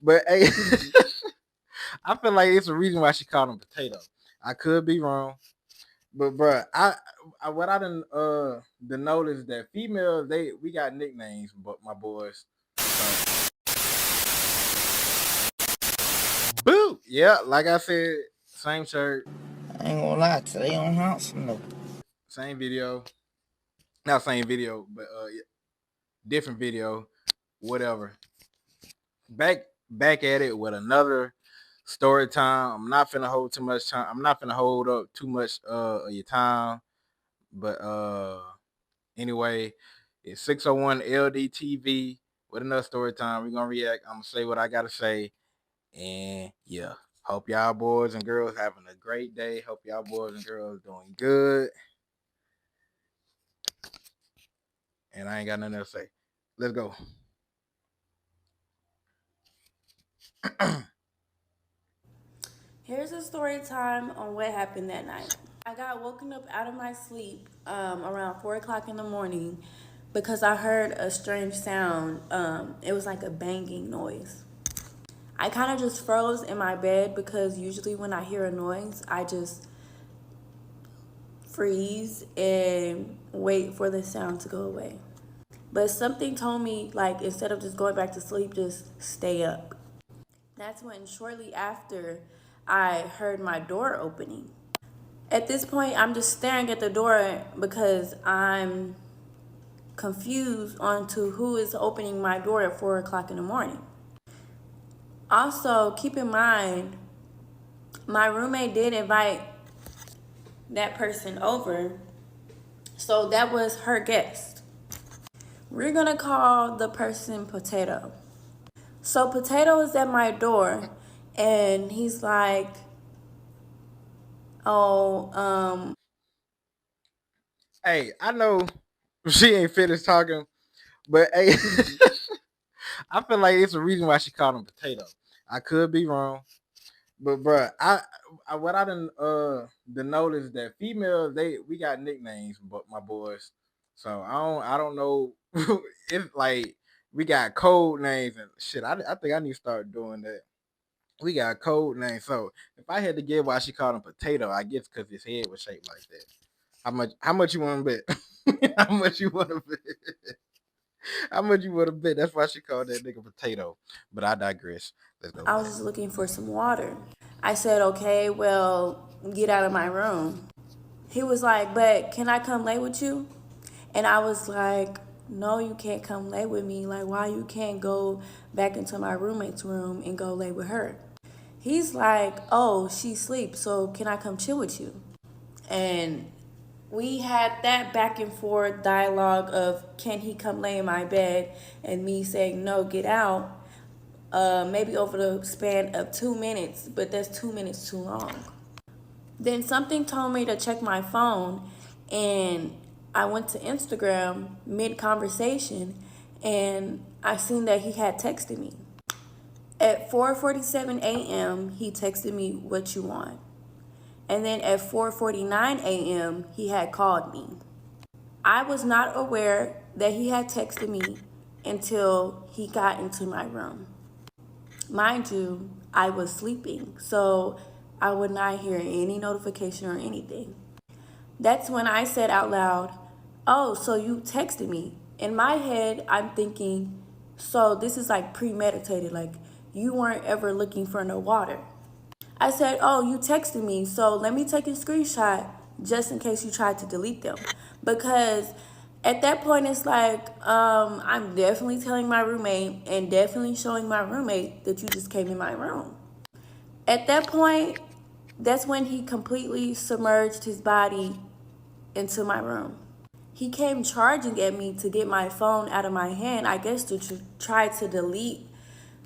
But hey, I feel like it's a reason why she called him Potato. I could be wrong, but bruh, I what I done notice that females we got nicknames, but my boys. So boo, yeah, like I said, same shirt, I ain't gonna lie, today on house no. same video, not same video, but yeah, different video, whatever. Back at it with another story time. I'm not finna hold too much time. I'm not finna hold up too much of your time. But anyway, it's 601 LDTV with another story time. We're gonna react. I'm gonna say what I gotta say. And yeah. Hope y'all boys and girls having a great day. Hope y'all boys and girls doing good. And I ain't got nothing else to say. Let's go. Here's a story time on what happened that night. I got woken up out of my sleep around 4 o'clock in the morning because I heard a strange sound. It was like a banging noise. I kind of just froze in my bed because usually when I hear a noise, I just freeze and wait for the sound to go away. But something told me, like, instead of just going back to sleep, just stay up. That's when, shortly after, I heard my door opening. At this point, I'm just staring at the door because I'm confused onto who is opening my door at 4 o'clock in the morning. Also, keep in mind, my roommate did invite that person over, so that was her guest. We're gonna call the person Potato. So Potato is at my door, and he's like, "Oh, Hey, I know she ain't finished talking, but hey, I feel like it's a reason why she called him Potato. I could be wrong. But bruh, I what I done notice that females we got nicknames, but my boys. So I don't know. It's like we got code names and shit. I think I need to start doing that. We got code names. So if I had to give why she called him Potato, I guess because his head was shaped like that. How much you want to bet? How much you want to bet? How much you want to bet? That's why she called that nigga Potato. But I digress. Let's go I was back. just looking for some water." I said, "Okay, well, get out of my room." He was like, "But can I come lay with you?" And I was like, "No, you can't come lay with me. Like, why you can't go back into my roommate's room and go lay with her?" He's like, "Oh, she sleeps, so can I come chill with you?" And we had that back and forth dialogue of, can he come lay in my bed, and me saying, "No, get out." Maybe over the span of 2 minutes, but that's 2 minutes too long. Then something told me to check my phone, and I went to Instagram mid conversation, and I seen that he had texted me. At 4:47 a.m., he texted me, "What you want?" And then at 4:49 a.m., he had called me. I was not aware that he had texted me until he got into my room. Mind you, I was sleeping, so I would not hear any notification or anything. That's when I said out loud, "Oh, so you texted me." In my head, I'm thinking, so this is like premeditated, like you weren't ever looking for no water. I said, "Oh, you texted me, so let me take a screenshot just in case you tried to delete them." Because at that point, it's like, I'm definitely telling my roommate and definitely showing my roommate that you just came in my room. At that point, that's when he completely submerged his body into my room. He came charging at me to get my phone out of my hand, I guess to try to delete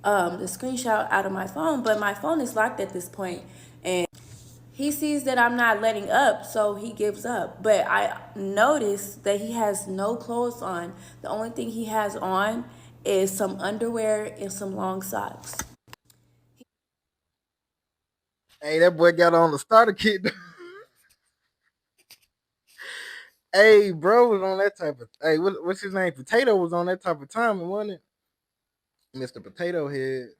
the screenshot out of my phone, but my phone is locked at this point, and he sees that I'm not letting up, so he gives up. But I noticed that he has no clothes on. The only thing he has on is some underwear and some long socks. Hey, that boy got on the starter kit. Hey, bro was on that type of. Hey, what's his name? Potato was on that type of time, wasn't it? Mr. Potato Head.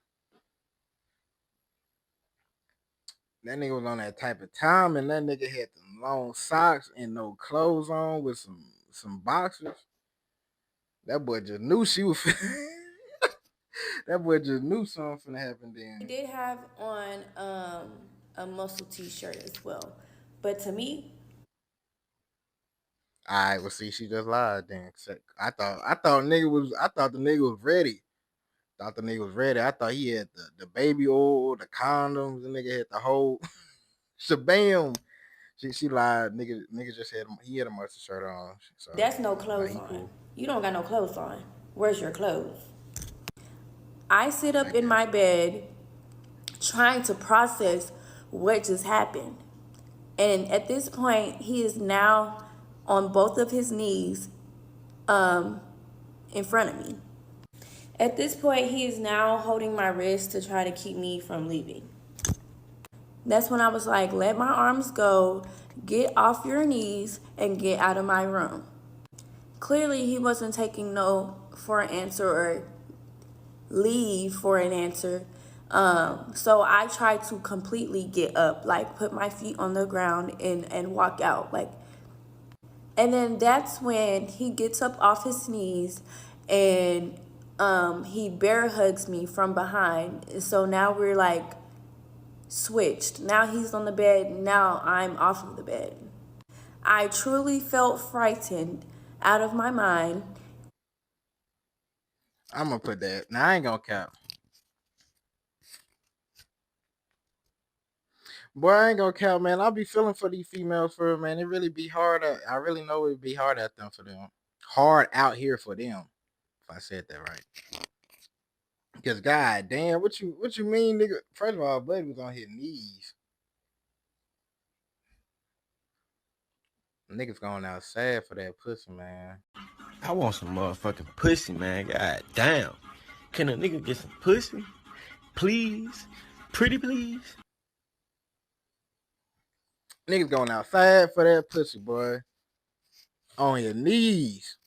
That nigga was on that type of time, and that nigga had them long socks and no clothes on with some boxers. That boy just knew she was. That boy just knew something finna happen He then. did have on a muscle t-shirt as well. But to me, All right, well, see, she just lied then. I thought the nigga was ready. Thought the nigga was ready. I thought he had the baby oil, the condoms. The nigga had the whole shabam. She lied. Nigga just had he had a mustard shirt on. So that's no nah, clothes he on. cool. You don't got no clothes on. Where's your clothes? I sit I up in my guess. bed trying to process what just happened. And at this point, he is now on both of his knees in front of me. At this point, he is now holding my wrist to try to keep me from leaving. That's when I was like, let my arms go, get off your knees, and get out of my room. Clearly, he wasn't taking no for an answer or leave for an answer. So I tried to completely get up, like put my feet on the ground and walk out. And then that's when he gets up off his knees and he bear hugs me from behind. So now we're like switched. Now he's on the bed, now I'm off of the bed. I truly felt frightened out of my mind. I'm gonna put that. Now I ain't gonna cap. Boy, I ain't gonna cap, man. I'll be feeling for these females for man. It really be hard. I really know it'd be hard at them for them. Hard out here for them. If I said that right. Because god damn, what you mean, nigga? First of all, buddy was on his knees. Niggas going outside for that pussy, man. I want some motherfucking pussy, man. God damn. Can a nigga get some pussy? Please? Pretty please? Niggas going outside for that pussy, boy. On your knees,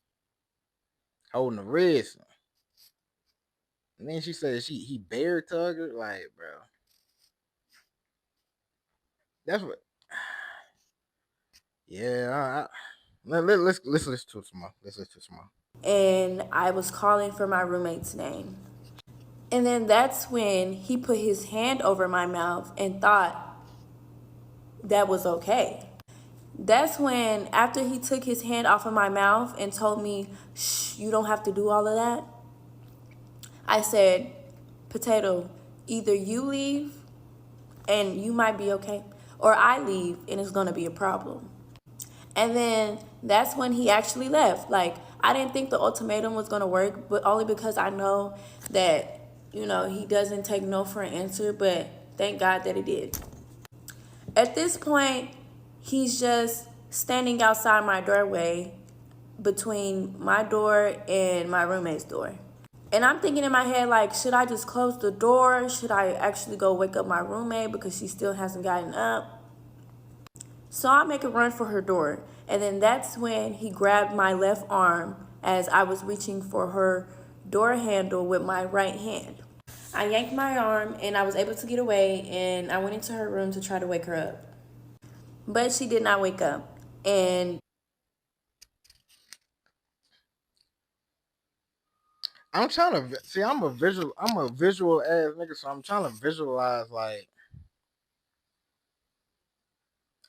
holding the wrist. And then she said he bear tugged her. Like, bro. That's what. Yeah, let's listen to some more. Let's listen to some more. And I was calling for my roommate's name. And then that's when he put his hand over my mouth and thought that was okay. That's when, after he took his hand off of my mouth and told me, shh, you don't have to do all of that, I said, Potato, either you leave and you might be okay, or I leave and it's gonna be a problem. And then that's when he actually left. Like, I didn't think the ultimatum was gonna work, but only because I know that, he doesn't take no for an answer, but thank God that he did. At this point, he's just standing outside my doorway between my door and my roommate's door. And I'm thinking in my head, like, should I just close the door? Should I actually go wake up my roommate because she still hasn't gotten up? So I make a run for her door. And then that's when he grabbed my left arm as I was reaching for her door handle with my right hand. I yanked my arm and I was able to get away, and I went into her room to try to wake her up. But she did not wake up. And I'm trying to see. I'm a visual ass nigga, so I'm trying to visualize. Like,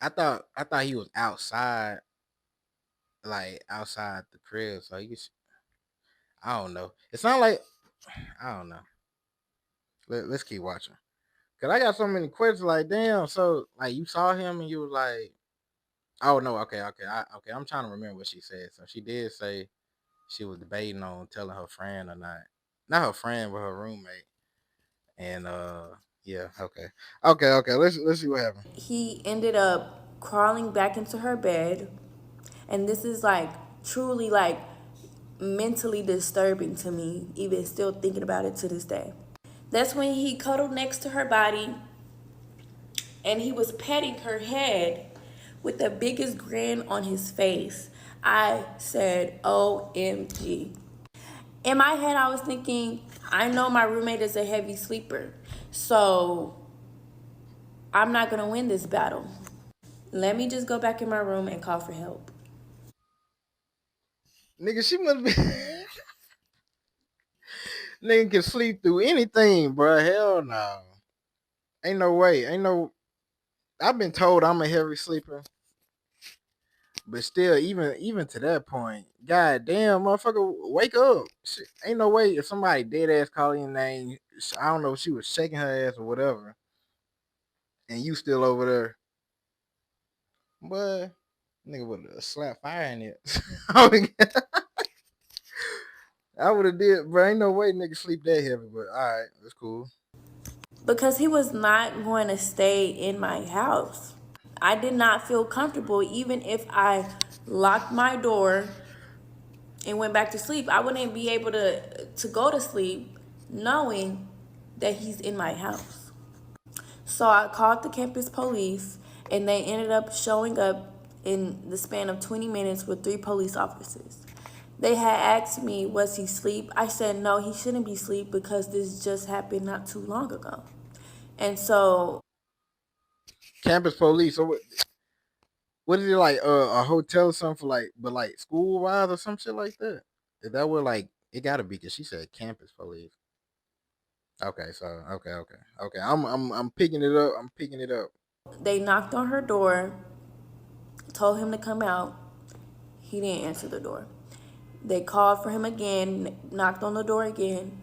I thought he was outside, like outside the crib. So I don't know. It sounds like I don't know. Let's keep watching. Cause I got so many questions. Like, damn. So, like, you saw him and you was like, oh no, okay. I'm trying to remember what she said. So she did say she was debating on telling her friend or not her friend, but her roommate. And yeah, okay. Let's see what happened. he ended up crawling back into her bed. And this is like truly like mentally disturbing to me, even still thinking about it to this day. That's when he cuddled next to her body and he was petting her head with the biggest grin on his face. I said, OMG. In my head, I was thinking, I know my roommate is a heavy sleeper. So I'm not gonna win this battle. Let me just go back in my room and call for help. Nigga, she must be. Nigga can sleep through anything, bro. Hell no. Ain't no way. Ain't no. I've been told I'm a heavy sleeper, but still, even to that point, god damn, motherfucker, wake up. Shit, ain't no way if somebody dead ass calling your name. I don't know if she was shaking her ass or whatever, and you still over there, but nigga would have slapped fire in it. I would have did, bro. Ain't no way nigga sleep that heavy, but all right, that's cool. Because he was not going to stay in my house. I did not feel comfortable even if I locked my door and went back to sleep. I wouldn't be able to go to sleep knowing that he's in my house. So I called the campus police and they ended up showing up in the span of 20 minutes with 3 police officers. They had asked me, was he asleep? I said, no, he shouldn't be asleep because this just happened not too long ago. And so Campus police. So what is it like? A hotel or something for like, but like school wise or some shit like that. Is that what like it gotta be? Cause she said campus police. Okay, so okay. I'm picking it up. I'm picking it up. they knocked on her door, told him to come out. He didn't answer the door. They called for him again, knocked on the door again.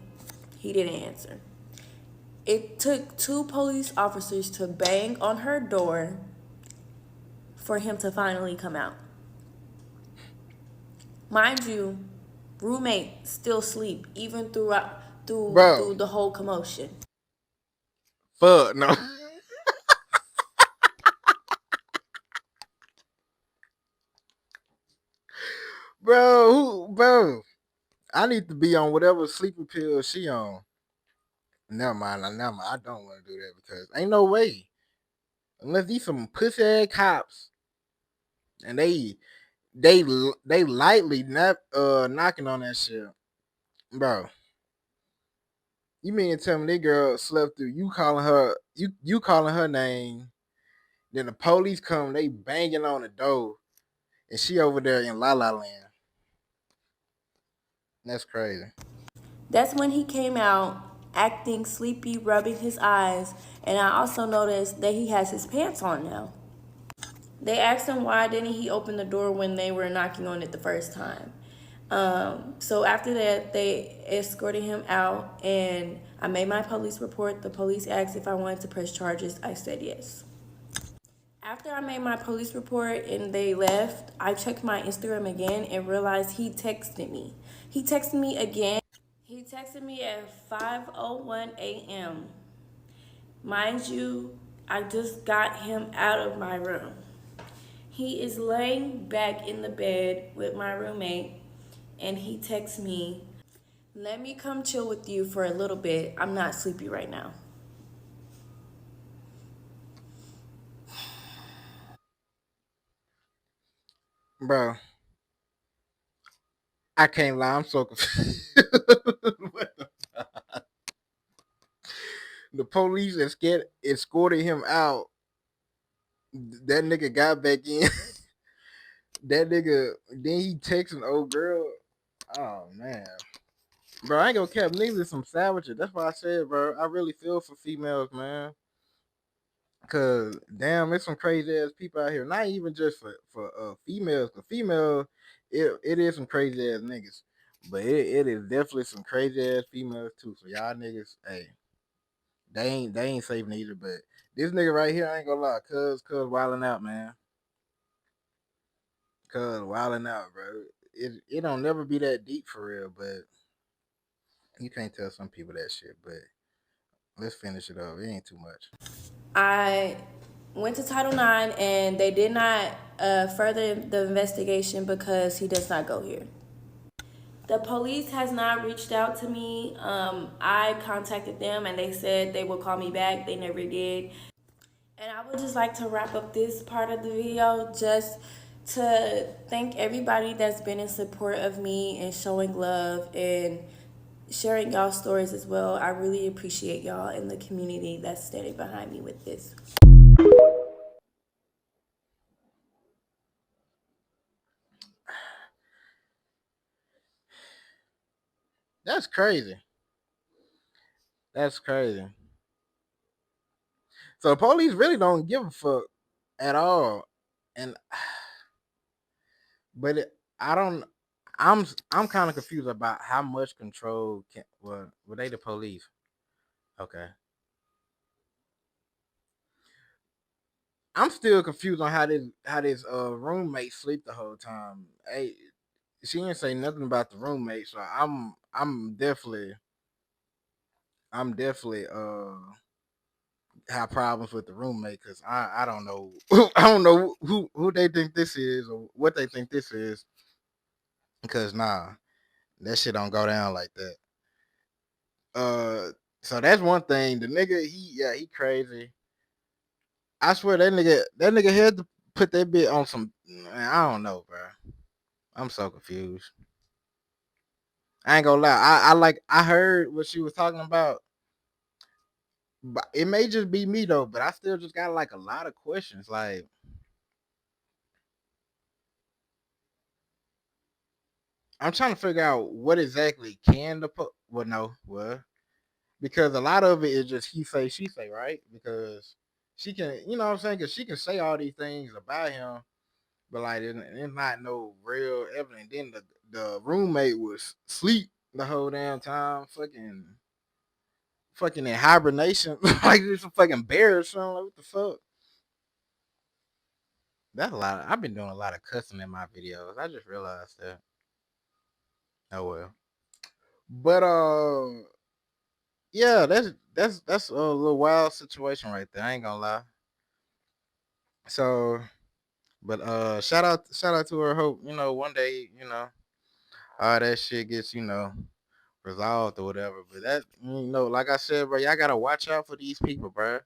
He didn't answer. It took 2 police officers to bang on her door for him to finally come out. Mind you, roommate still sleep even Bro, through the whole commotion. fuck no. Bro, I need to be on whatever sleeping pill she on. Never mind. I don't want to do that because ain't no way. Unless these some pussy ass cops and they they lightly not knocking on that shit, bro. You mean to tell me that girl slept through you calling her name, then the police come, they banging on the door, and she over there in La La Land. That's crazy. That's when he came out acting sleepy, rubbing his eyes, and I also noticed that he has his pants on now. They asked him why didn't he open the door when they were knocking on it the first time. So after that, they escorted him out, and I made my police report. The police asked if I wanted to press charges. I said yes. After I made my police report and they left, I checked my Instagram again and realized he texted me. He texted me again. He texted me at 5:01 a.m. Mind you, I just got him out of my room. He is laying back in the bed with my roommate and he texts me, let me come chill with you for a little bit. I'm not sleepy right now. Bro, I can't lie, I'm so confused. What the police escorted him out. That nigga got back in. That nigga then he texting old girl. Oh man. Bro, I ain't gonna cap niggas is some savages. That's why I said, bro, I really feel for females, man. Cause damn, it's some crazy ass people out here. Not even just for females, cause female, it is some crazy ass niggas. But it is definitely some crazy ass females too. So y'all niggas, hey, they ain't safe neither. But this nigga right here, I ain't gonna lie, cuz wilding out, man. Cuz wilding out, bro. It don't never be that deep for real, but you can't tell some people that shit. But let's finish it up. It ain't too much. I went to Title IX and they did not further the investigation because he does not go here. The police has not reached out to me. I contacted them and they said they will call me back. They never did. And I would just like to wrap up this part of the video just to thank everybody that's been in support of me and showing love and sharing y'all stories as well. I really appreciate y'all and the community that's standing behind me with this. That's crazy. That's crazy. So the police really don't give a fuck at all, and but I don't. I'm kind of confused about how much control can. Well, were they the police? Okay, I'm still confused on how this roommate sleep the whole time. Hey, she didn't say nothing about the roommate, so I'm definitely have problems with the roommate because I don't know I don't know who they think this is or what they think this is because that shit don't go down like that. Uh, so that's one thing. The nigga, he crazy. I swear that nigga had to put that bit on some. Man, I don't know, bro. I'm so confused. I ain't gonna lie. I heard what she was talking about, but it may just be me though. But I still just got like a lot of questions. Like I'm trying to figure out what exactly can well no well because a lot of it is just he say she say, right? Because she can, you know what I'm saying? Because she can say all these things about him, but like there's not no real evidence. Then the roommate was sleep the whole damn time, fucking in hibernation, like it's a fucking bear or something. Like, what the fuck? That's a lot. I've been doing a lot of cussing in my videos. I just realized that. Oh well. But yeah, that's a little wild situation right there. I ain't gonna lie. So, but shout out to her. Hope one day all that shit gets resolved or whatever. But that like I said, bro, y'all gotta watch out for these people, bro.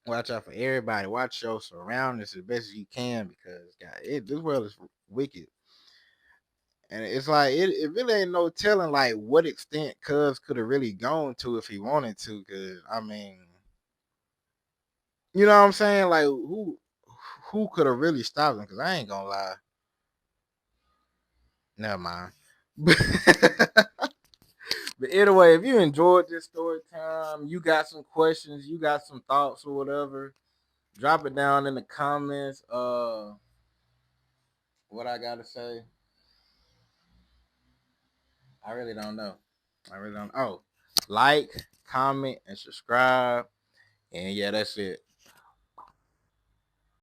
Watch out for everybody. Watch your surroundings as best as you can because God, this world is wicked. And it's like it really ain't no telling like what extent Cuz could have really gone to if he wanted to. Cause I mean, you know what I'm saying? Like who could have really stopped him? Cause I ain't gonna lie. Never mind. But anyway, if you enjoyed this story time, you got some questions, you got some thoughts or whatever, drop it down in the comments. What I gotta say, I really don't know. I really don't. Oh, like, comment, and subscribe, and yeah, that's it.